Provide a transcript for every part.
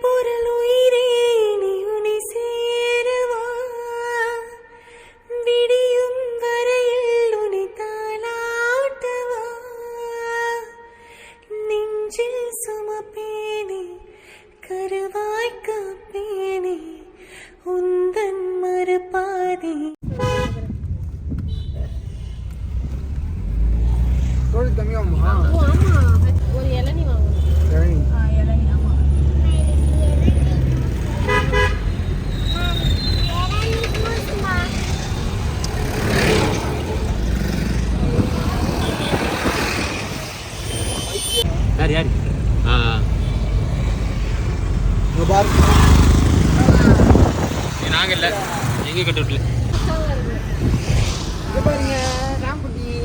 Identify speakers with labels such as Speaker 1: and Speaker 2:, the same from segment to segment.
Speaker 1: பொருள் உயிரே நீ உனை சேரவா விடியும் வரையில் உனை தாலாட்டவா நெஞ்சில் சுமப்பேனே கருவாய் காப்பேனே உந்தன் மறுபாதே.
Speaker 2: ஒரு இளநீ வாங்கணும். இளநீ ஆமா.
Speaker 3: யார் யார் நாங்கள் இல்லை எங்கே கட்டு விட்டல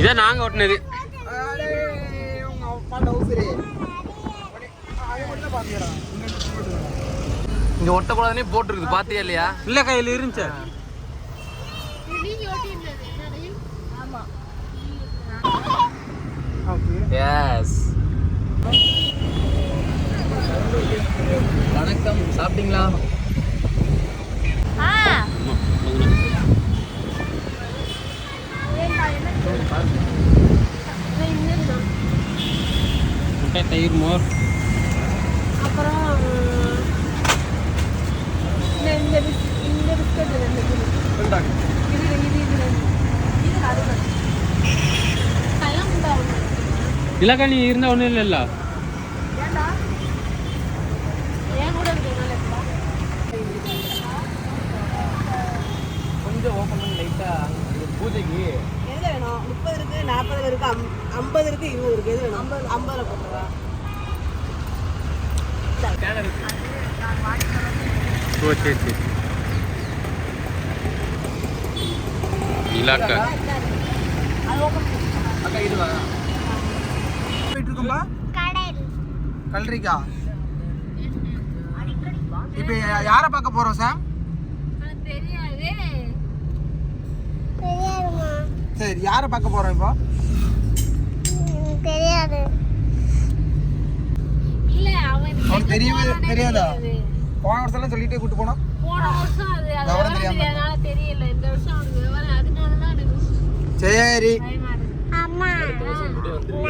Speaker 3: இதான் நாங்கள் ஓட்டினது.
Speaker 4: இங்க ஒட்டக்கூடாதுன்னே போட்டுருக்குது பாத்தியா இல்லையா?
Speaker 3: இல்லை கையில் இருந்துச்சு.
Speaker 4: எஸ். வணக்கம், சாப்பிட்டீங்களா?
Speaker 3: முட்டை தயிர் மோர்
Speaker 2: அப்புறம் இந்த பிஸ்கட்
Speaker 3: இல்லக்கா நீ இருந்தால் ஒன்றும் இல்லைல்ல.
Speaker 4: கொஞ்சம் ஓப்பன் பண்ணி லைட்டா பூஜைக்கு
Speaker 2: எது வேணும்? 30 இருக்கு, 40 இருக்கு, 50 இருக்கு, 20 இருக்கு. எது வேணும்? 50 போட்டுவா.
Speaker 3: ஓ சரி சரி. இலாக்கா
Speaker 4: அக்கா இது வா போயிட்டு இருக்கோம்பா கல்ரிக்கா. இப்போ யாரை பார்க்க போறோம் சாம்? சரி, யாரை பார்க்க போறோம் இப்போ?
Speaker 2: தெரியாது. இல்ல
Speaker 4: அவனுக்கு தெரியாதா? போன வருஷம் சொல்லிட்டே கூட்டு போனோம்.
Speaker 2: போன வருஷம் அது தெரியாதனால தெரியல. இந்த வருஷம் அவனுக்கு விவரம் அதனால தான் எனக்கு
Speaker 4: சரி.
Speaker 2: அம்மா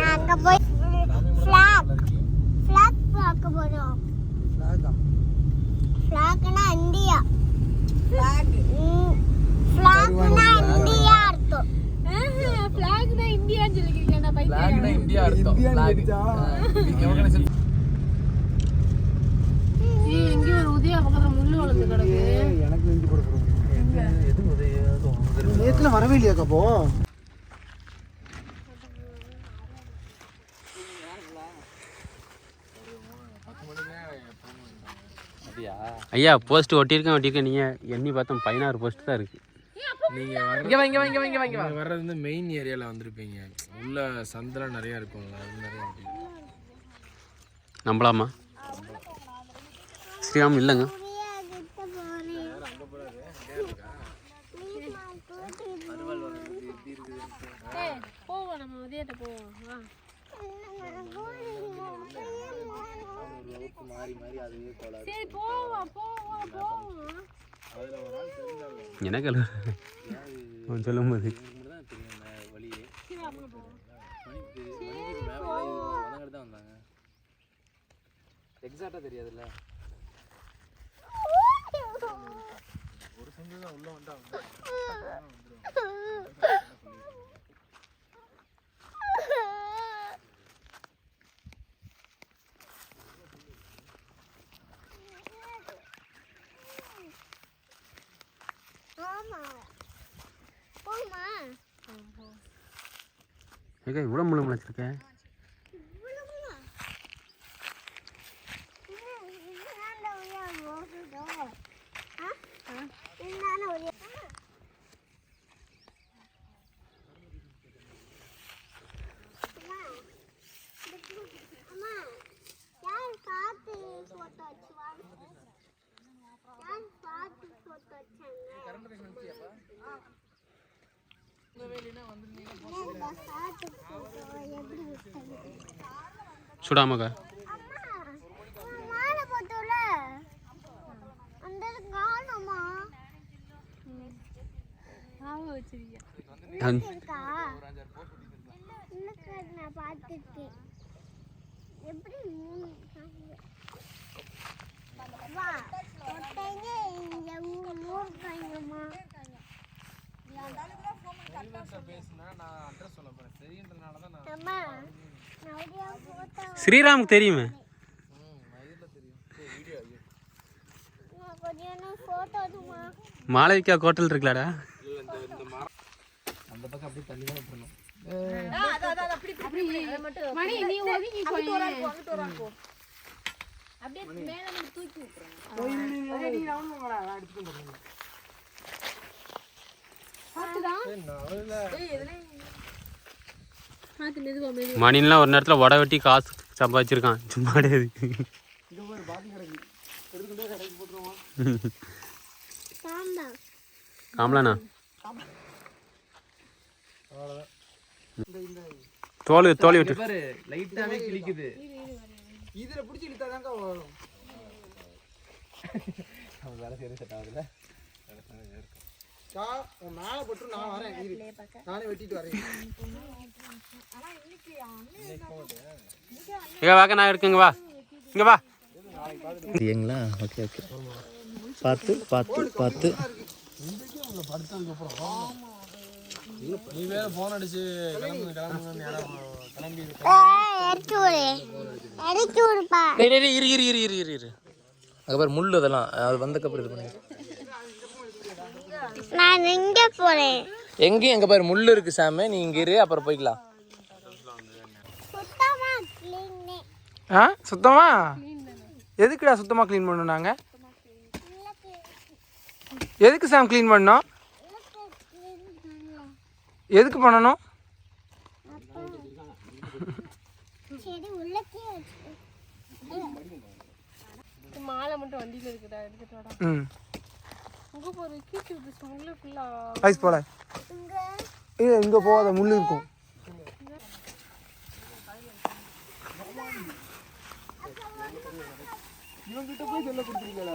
Speaker 2: நாங்க போய் ஃபிளாக் பார்க்க போறோம். ஃபிளாக்னா இந்தியா. ஃபிளாக்னா இந்தியா அர்த்தம். ஃபிளாக்னா இந்தியான்னு சொல்லிருக்கீங்க. நான் பைத்தியம்.
Speaker 4: ஃபிளாக்னா இந்தியா அர்த்தம். ஃபிளாக் எவங்க
Speaker 2: எங்க ஒரு உதயா பக்கத்துல முள்ளு வளர்ந்து கிடக்கு.
Speaker 4: எனக்கு நெஞ்சு போட போறோம். எது உதயா நேத்துல வரவே இல்லையா கப்போ?
Speaker 3: ஐயா போஸ்ட் ஒட்டியிருக்கேன். நீங்கள் எண்ணி பார்த்தோம் 16 போஸ்ட் தான் இருக்குது.
Speaker 5: நீங்கள் வர்றது வந்து மெயின் ஏரியாவில் வந்திருப்பீங்க. உள்ள சந்தில் நிறையா இருக்கும்ல, அது நிறையா
Speaker 3: நம்பலாமா? ஸ்ரீராம் இல்லைங்க.
Speaker 2: போவோம், நம்ம உதயத்தை போவோம். சரி போவோம்.
Speaker 3: என்ன கலு சொல்லும் போது
Speaker 4: எக்ஸாக்டா தெரியாதுல்ல. ஒரு சிங்கிள் தான் உள்ள வந்தா
Speaker 3: ஏக்கா இவ்வளோ முள்ளு முளைச்சிருக்கேன். சுடாமக்கா ஸ்ரீராமுக்கு தெரியுமே. மாளவிகா ஹோட்டல் இருக்கலாடா.
Speaker 5: அந்த பக்கம் அப்படியே தள்ளி தான் போடணும்.
Speaker 2: மணி நீ ஒதுங்கி போய் அப்படியே மேல வந்து தூக்கி விட்டுறேன்.
Speaker 3: மணிலாம் ஒரு நேரத்தில் உட வெட்டி காசு சம்பாதிச்சிருக்கான். சும்மா கிடையாது. காமலாண்ணா தோல் விட்டு
Speaker 5: பாரு லைட்டாவே கிழிக்குது.
Speaker 4: இதுல பிடிச்சி இழுத்தாதாங்க வரும்.
Speaker 5: வேலை செய்யறது செட் ஆகுதுல்ல.
Speaker 4: மேலே போட்டு நான் வரேன். நானே வெட்டிட்டு வரேன்.
Speaker 3: இங்கே வாக்க நான் இருக்குங்க. வா இங்கே வா.
Speaker 4: சரிங்களா? Okay okay. பார்த்து பார்த்து பார்த்து.
Speaker 5: நீ வேற போன் அடிச்சு கிளம்பி
Speaker 3: இரு.
Speaker 4: அதுக்கப்புறம் முள் அதெல்லாம் அது வந்தக்கப்புறம் இது பண்ணி.
Speaker 1: நான் எங்க போறேன்?
Speaker 4: எங்கேயும் எங்க பாரு முள் இருக்கு சாமி. நீ இங்க இரு, அப்புறம் போய்க்கலாம். சுத்தமா எதுக்குடா சுத்தமா க்ளீன் பண்ணணும்? நாங்க எதுக்கு சாம் க்ளீன் பண்ணோம்? எதுக்கு பண்ணணும்?
Speaker 2: மாலை மட்டும் வண்டியில இருக்குடா, எடுத்துட்டு வாடா. உங்க போற கீச்சு விட்டு முள்ளு ஃபுல்லா
Speaker 4: ஐஸ் போல. இங்க போகாத, முள்ளு இருக்கும். இவங்கிட்ட போய் சொல்ல கொடுத்துருக்கல.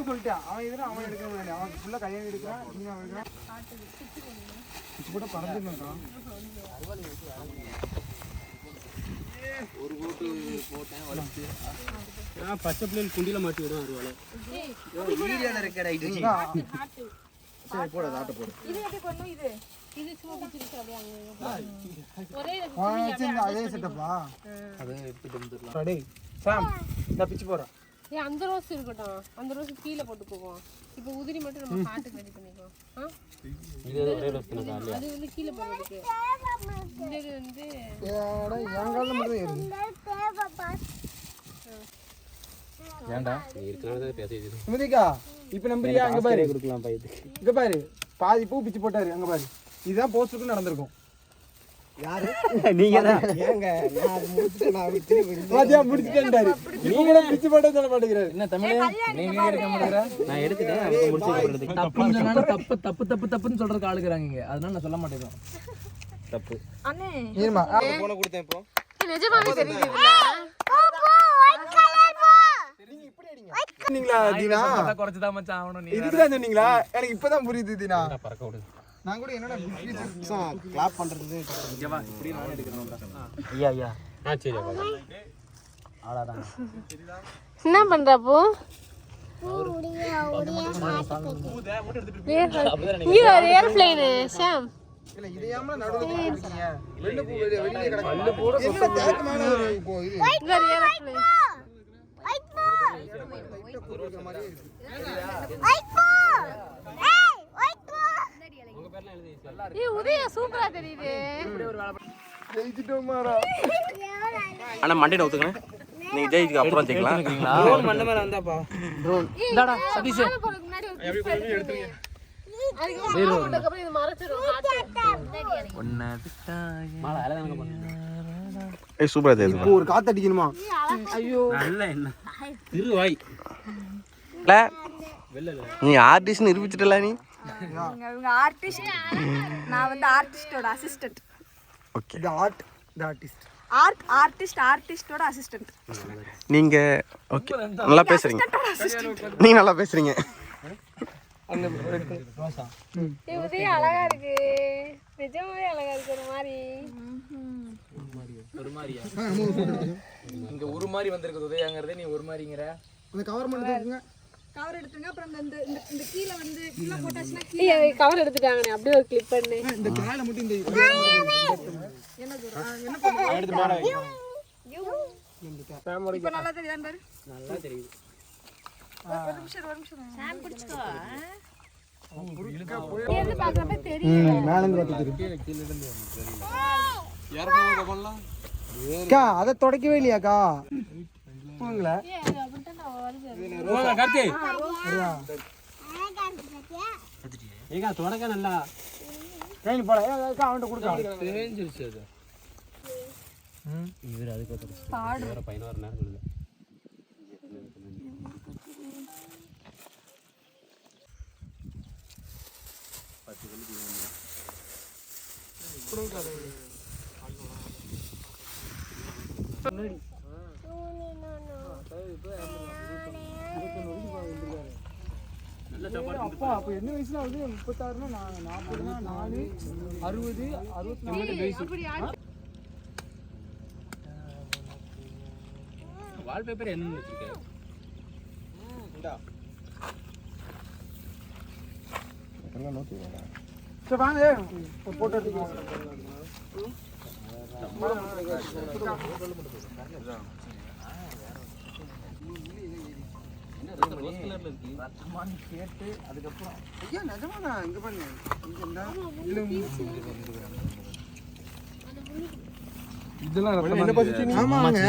Speaker 4: சொல்லிட்டேன். அவன் எதிர அவன் எடுக்கணும். அவன் ஃபுல்லா கையால் எடுக்கிறான். நீங்க அவன் எடுக்கிறான். கூட பறந்துருக்கான்.
Speaker 3: ஒரு போட்டு போட்டேன் வளர்த்து. பச்சை பிள்ளைகள் குண்டியில மாட்டி விடும். அருவாலை வீடியோல இருக்கடா. இது சரி போடு, ஆட்ட போடு.
Speaker 2: இது எப்படி பண்ணனும்? இது சும்மா பிடிச்சிருக்கு அப்படியே அங்க ஒரே
Speaker 4: அதே செட்டப்பா. அது எப்படி தந்துறலாம்? டேய் சாம், நான் பிச்சு போறேன்.
Speaker 2: ஏய் அந்த ரோஸ் இருக்கட்டும். அந்த ரோஸ் கீழ போட்டு போவோம். இப்போ உதிரி மட்டும் நம்ம ஹார்ட் ரெடி பண்ணிக்கோ.
Speaker 3: இது ஒரே ரோஸ் தான காலையா?
Speaker 2: அது வந்து கீழ போடுறதுக்கு. இது வந்து
Speaker 4: ஏடா ஏங்கால மட்டும் ஏறு.
Speaker 3: ஏன்டா நீ இருக்கறத பேசிட்டு
Speaker 4: முதிகா இப்போ நம்பறியா? அங்க பாரு
Speaker 3: கொடுக்கலாம் பையதுக்கு.
Speaker 4: இங்க பாரு பாதி பூ பிச்சு போட்டாரு. அங்க பாரு இதுதான் போஸ்டுக்கு நடந்துருக்கும். யாரு நீங்க தான். ஏங்க நான் முடிச்சிட்டேன். பாதியா முடிச்சிட்டேன்டாரு. நீங்க பிச்சு போட்டே சொல்ல மாட்டேங்கறாரு. என்ன தமிழே நீ வீடியோ எடுக்க மாட்டேங்கற? நான் எடுத்துட்டேன். அதுக்கு முடிச்சு போறதுக்கு தப்புன்னு சொன்னானே தப்புன்னு சொல்றதுக்கு ஆளுக்குறாங்க. அதனால நான் சொல்ல மாட்டேன். தப்பு
Speaker 2: அண்ணே
Speaker 4: நீமா
Speaker 5: போன கொடுத்தேன். இப்போ
Speaker 2: நிஜமாவே தெரியுது.
Speaker 4: நீங்க இப்படி அடிங்க. நீங்களா தீனா குறைச்சு தான் மச்சான் ஆவணும். நீ இதுதான் சொன்னீங்களா? எனக்கு இப்பதான் புரியுது தீனா. பறக்க விடு. நான் கூட என்னடா கிளாப் பண்றது. இங்க வா, இப்படி நான் எடுக்கறேன்டா. ஐயா
Speaker 3: சரி
Speaker 4: ஆளாதான்.
Speaker 2: என்ன பண்றப்போ? ஏர்ப்ளேன் சாம்.
Speaker 4: இல்ல இதையாம நடுவுல இருக்கீங்க. வெள்ள பூ வெளியில கிடக்கு. வெள்ள பூட சொத்த தேக்கு மேல போ. இது
Speaker 2: இங்க ஏர்ப்ளேன். ஏய் உதய சூப்பரா தெரியுது.
Speaker 4: ஜெயிச்சிட்டோமாடா.
Speaker 3: அண்ணா மண்டையில ஊத்துங்க. நீங்க ஜெயிச்சுக்கு அப்புறம் தேக்கலாம். ட்ரோன் மண்டை மேல வந்தாப்பா. ட்ரோன் இந்தாடா சதீஷ்.
Speaker 2: எப்படி போய் எடுத்துறீங்க? அதுக்கு அப்புறம் இது மறைச்சிரும்.
Speaker 3: ஒண்ணா மாலை அழகாங்க பண்ணுங்க.
Speaker 4: ஏய் சூப்பரா தெரியுது. இப்போ ஒரு காத்து அடிக்கணுமா?
Speaker 2: ஐயோ
Speaker 3: நல்ல என்ன திருவாய்.
Speaker 4: இல்ல நீ ஆர்டிஸ்ட் நிரூபிச்சிட்டல. நீ
Speaker 6: இவங்க ஆர்டிஸ்ட். நான் வந்து ஆர்டிஸ்டோட assistant.
Speaker 4: Okay the art the artist.
Speaker 6: ஆர்டிஸ்டோட அசிஸ்டன்ட்.
Speaker 4: நீங்க ஓகே நல்லா பேசுறீங்க. நீ நல்லா பேசுறீங்க. ரோசா
Speaker 2: உதய அழகா இருக்கு, நிஜமாவே அழகா இருக்கு. ஒரு மாதிரி
Speaker 5: ஒரு மாதிரியா இங்க ஒரு மாதிரி வந்திருக்கு உதயாங்கிறதே நீ ஒரு மாதிரிங்கிற.
Speaker 4: அந்த கவர் மட்டும் எடுத்துங்க.
Speaker 6: கவர் எடுத்துங்க. அப்புறம் இந்த இந்த கீழே வந்து ஃபுல்லா போட்டாச்சுன்னா
Speaker 2: கவர் எடுத்துட்டாங்கண்ணே, அப்படியே ஒரு கிளிப் பண்ணு.
Speaker 4: இந்த காலை மட்டும் இந்த
Speaker 3: எடுத்து மாட வை.
Speaker 6: இப்போ நல்லா தெரியுதா பாரு.
Speaker 3: நல்லா தெரியுது.
Speaker 6: ஒரு நிமிஷம் சாம் பிடிச்சுக்கோ.
Speaker 2: இருந்து பார்க்கறப்ப தெரியும்.
Speaker 4: மேல இருந்து வந்து தெரியும்.
Speaker 5: கீழ இருந்து தெரியல.
Speaker 3: யாருக்கு பண்ணலாம்?
Speaker 4: அக்கா அதை தொடக்கவே இல்லையாக்கா? போங்களா
Speaker 2: அது அப்படித்தான் நான் வருது.
Speaker 5: போங்க கார்த்தி.
Speaker 3: ஏகா தொடக்க நல்லா
Speaker 4: கையில் போட அக்கா அவன்கிட்ட கொடுக்க.
Speaker 5: தேஞ்சிருச்சு அது.
Speaker 3: இவர் அதுக்கு வேற 16 நேரம் இல்லை.
Speaker 4: அப்பா அப்ப என்ன வயசுல வந்து 36னா 40னா 4 60 64 வயசு.
Speaker 5: வால்பேப்பர் என்னன்னு வச்சிருக்க?
Speaker 4: சரி வாங்க போட்டோ எடுத்துக்கோங்க. கேட்டு அதுக்கப்புறம் ஐயா நிஜமாண்ணா இங்க பாருங்க
Speaker 5: இதெல்லாம்
Speaker 4: என்ன பொசிஷன்? ஆமாங்க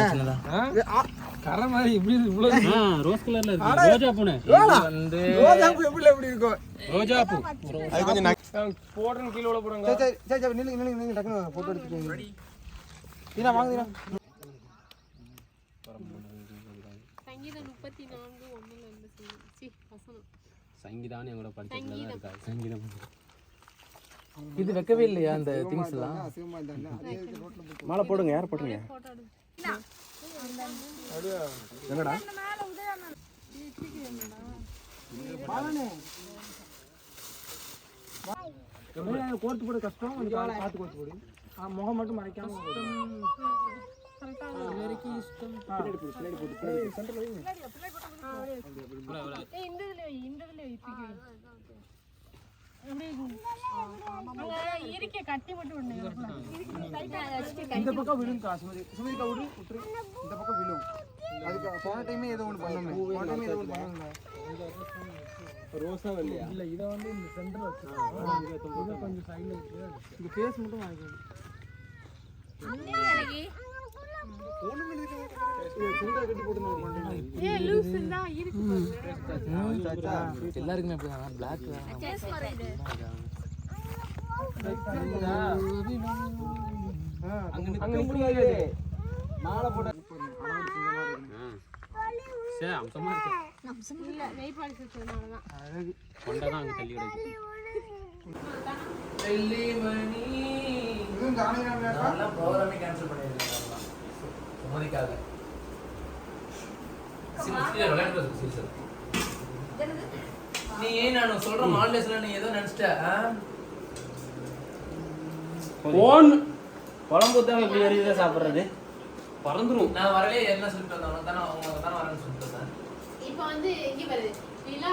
Speaker 5: கரை மாதிரி இப்படி இவ்வளவு
Speaker 3: ரோஸ் கலர்ல இருக்கு. ரோஜா பூனே
Speaker 5: வந்து
Speaker 4: ரோஜா பூ எப்படி இருக்கும்?
Speaker 5: ரோஜா பூ.
Speaker 3: அது கொஞ்சம்
Speaker 5: போடுறேன் கீழே உள்ள போடுங்க.
Speaker 4: சரி சரி நில்லுங்க டக்குனு போட்டோ எடுத்துக்கோங்க. நீனா வாங்குறீங்க.
Speaker 2: சங்கீதம் 34:1 வசனம்.
Speaker 3: சங்கீதான்னு எங்களோட படிச்சதுல தான் இருக்கா. சங்கீதம்
Speaker 5: இது வைக்கவே இல்லையா அந்த திங்ஸ் எல்லாம்?
Speaker 4: அசிங்கமா இருந்தாங்க. அதே ரோட்ல போட்டு
Speaker 3: மாலை போடுங்க. யார் போடுங்க?
Speaker 2: போட்டோ எடு.
Speaker 4: என்னடா
Speaker 6: இந்த மேல உதயம்
Speaker 4: கோர்த்து போட கஷ்டம். கொஞ்சம் பார்த்து கோர்த்து போடு. முகம் மட்டும் மறைக்காம பின்னாடி போட்டு சென்டர்ல வைங்க.
Speaker 2: இந்த இதுல வைப்பிக்க. இருக்க கட்டி மட்டும் விடுங்க.
Speaker 4: இந்த பக்கம் விழும் சுமதிக்கா விட்டுரு. இந்த பக்கம் விழும். அதுக்கு போன டைமே ஏதோ ஒன்று பண்ணோமே. போன டைமே ஏதோ ஒன்று பண்ணோம்ல.
Speaker 3: ரோஸா இல்லையா?
Speaker 4: இல்ல இத வந்து இந்த சென்டர்ல வச்சு இத கொஞ்சம் சைடுல வச்சு இந்த ஃபேஸ் மட்டும் வாங்கிக்கணும். சென்டர் கட்டி போட்டு நான் பண்றேன்.
Speaker 2: ஏய் லூஸ்னா இருக்கு பாரு.
Speaker 5: எல்லாருக்குமே அப்படிதான் பிளாக்
Speaker 6: சேஸ் மாறிடு.
Speaker 4: அங்க முடியாது. மாலை போட
Speaker 3: சே அம்சமா இருக்கு.
Speaker 2: இல்ல நெய் பாலிஷ் வச்சதுனால தான்.
Speaker 4: அழகு.
Speaker 3: கொண்டை தான் அங்க தள்ளி கிடக்கு.
Speaker 5: வெள்ளிமணி
Speaker 4: இதுவும் காணிராமேக்கா?
Speaker 5: நான் ப்ரோகிராமே கேன்சல் பண்ணிருக்கேன். சுமதிக்காக சின்சியர் விளையாடுறது சின்சியர். நீ ஏன் நான் சொல்ற மாடலேஷன்ல நீ ஏதோ நினைச்சிட்ட?
Speaker 3: போன் குழம்பு தான் இப்படி எரியுதா சாப்பிடுறது? பறந்துரும்.
Speaker 5: நான் வரலையே என்ன சொல்லிட்டு வந்தேன். அவங்க தானே வரேன்னு சொல்லிட்டு வந்தேன்.
Speaker 2: இப்போ வந்து இங்க பாரு. நிலா